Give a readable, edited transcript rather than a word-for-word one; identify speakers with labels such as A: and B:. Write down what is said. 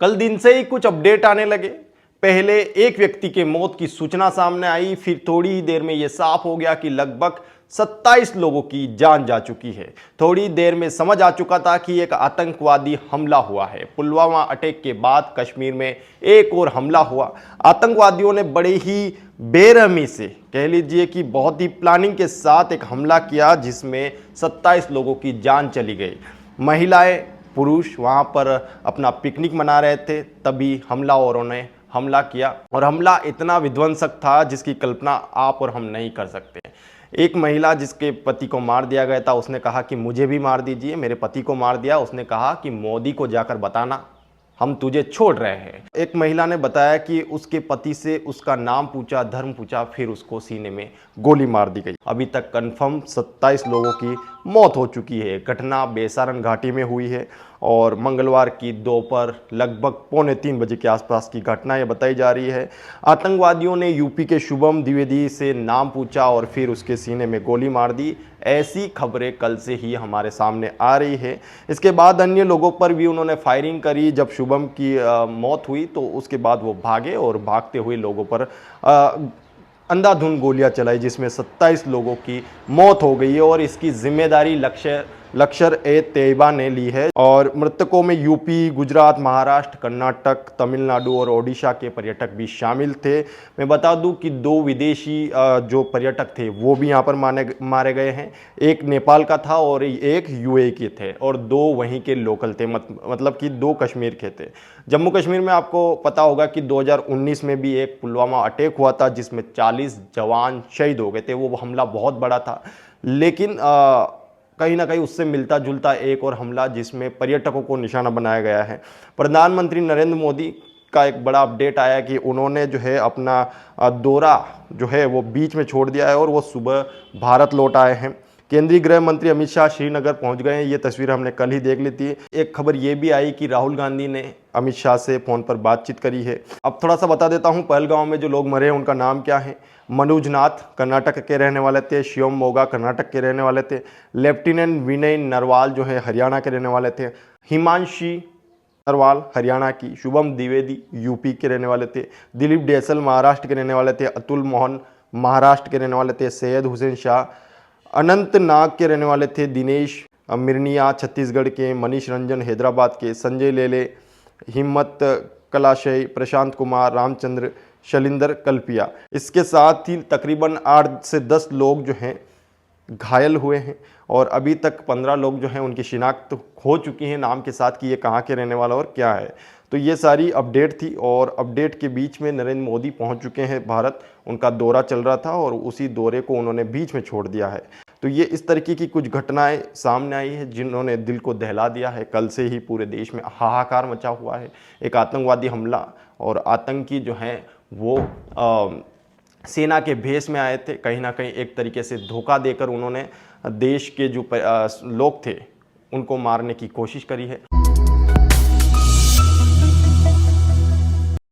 A: कल दिन से ही कुछ अपडेट आने लगे। पहले एक व्यक्ति के मौत की सूचना सामने आई, फिर थोड़ी ही देर में यह साफ हो गया कि लगभग 27 लोगों की जान जा चुकी है। थोड़ी देर में समझ आ चुका था कि एक आतंकवादी हमला हुआ है। पुलवामा अटैक के बाद कश्मीर में एक और हमला हुआ। आतंकवादियों ने बड़े ही बेरहमी से, कह लीजिए कि बहुत ही प्लानिंग के साथ एक हमला किया, जिसमें 27 लोगों की जान चली गई। महिलाएं, पुरुष वहां पर अपना पिकनिक मना रहे थे, तभी हमलावरों ने हमला किया और हमला इतना विध्वंसक था जिसकी कल्पना आप और हम नहीं कर सकते। एक महिला जिसके पति को मार दिया गया था, उसने कहा कि मुझे भी मार दीजिए, मेरे पति को मार दिया। उसने कहा कि मोदी को जाकर बताना, हम तुझे छोड़ रहे हैं। एक महिला ने बताया कि उसके पति से उसका नाम पूछा, धर्म पूछा, फिर उसको सीने में गोली मार दी गई। अभी तक कंफर्म 27 लोगों की मौत हो चुकी है। घटना बेसारन घाटी में हुई है और मंगलवार की दोपहर लगभग 2:45 के आसपास की घटना ये बताई जा रही है। आतंकवादियों ने यूपी के शुभम द्विवेदी से नाम पूछा और फिर उसके सीने में गोली मार दी। ऐसी खबरें कल से ही हमारे सामने आ रही है। इसके बाद अन्य लोगों पर भी उन्होंने फायरिंग करी। जब शुभम की मौत हुई तो उसके बाद वो भागे और भागते हुए लोगों पर अंधाधुंध गोलियां चलाई, जिसमें 27 लोगों की मौत हो गई है और इसकी जिम्मेदारी लश्कर-ए-तैयबा ने ली है। और मृतकों में यूपी, गुजरात, महाराष्ट्र, कर्नाटक, तमिलनाडु और ओडिशा के पर्यटक भी शामिल थे। मैं बता दूं कि 2 विदेशी जो पर्यटक थे वो भी यहां पर मारे गए हैं। एक नेपाल का था और एक यूएई के थे और 2 वहीं के लोकल थे, मतलब कि 2 कश्मीर के थे। जम्मू कश्मीर में आपको पता होगा कि 2019 में भी एक पुलवामा अटैक हुआ था, जिसमें 40 जवान शहीद हो गए थे। वो हमला बहुत बड़ा था, लेकिन कहीं ना कहीं उससे मिलता जुलता एक और हमला, जिसमें पर्यटकों को निशाना बनाया गया है। प्रधानमंत्री नरेंद्र मोदी का एक बड़ा अपडेट आया कि उन्होंने जो है अपना दौरा जो है वो बीच में छोड़ दिया है और वो सुबह भारत लौट आए हैं। केंद्रीय गृह मंत्री अमित शाह श्रीनगर पहुंच गए हैं। ये तस्वीर हमने कल ही देख ली थी। एक खबर ये भी आई कि राहुल गांधी ने अमित शाह से फ़ोन पर बातचीत करी है। अब थोड़ा सा बता देता हूं, पहलगांव में जो लोग मरे हैं उनका नाम क्या है। मनोज नाथ कर्नाटक के रहने वाले थे, शिवम मोगा कर्नाटक के रहने वाले थे, लेफ्टिनेंट विनय नरवाल जो है हरियाणा के रहने वाले थे, हिमांशी नरवाल हरियाणा की, शुभम द्विवेदी यूपी के रहने वाले थे, दिलीप डेसल महाराष्ट्र के रहने वाले थे, अतुल मोहन महाराष्ट्र के रहने वाले थे, सैयद हुसैन शाह अनंतनाग के रहने वाले थे, दिनेश मिर्निया छत्तीसगढ़ के, मनीष रंजन हैदराबाद के, संजय लेले हिम्मत कलाशय, प्रशांत कुमार, रामचंद्र शलिंदर कल्पिया। इसके साथ ही तकरीबन 8 से 10 लोग जो हैं घायल हुए हैं और अभी तक 15 लोग जो हैं उनकी शिनाख्त हो चुकी है नाम के साथ कि ये कहाँ के रहने वाला और क्या है। तो ये सारी अपडेट थी और अपडेट के बीच में नरेंद्र मोदी पहुंच चुके हैं भारत। उनका दौरा चल रहा था और उसी दौरे को उन्होंने बीच में छोड़ दिया है। तो ये इस तरीके की कुछ घटनाएं सामने आई है जिन्होंने दिल को दहला दिया है। कल से ही पूरे देश में हाहाकार मचा हुआ है। एक आतंकवादी हमला और आतंकी जो हैं वो सेना के भेष में आए थे। कहीं ना कहीं एक तरीके से धोखा देकर उन्होंने देश के जो लोग थे उनको मारने की कोशिश करी है।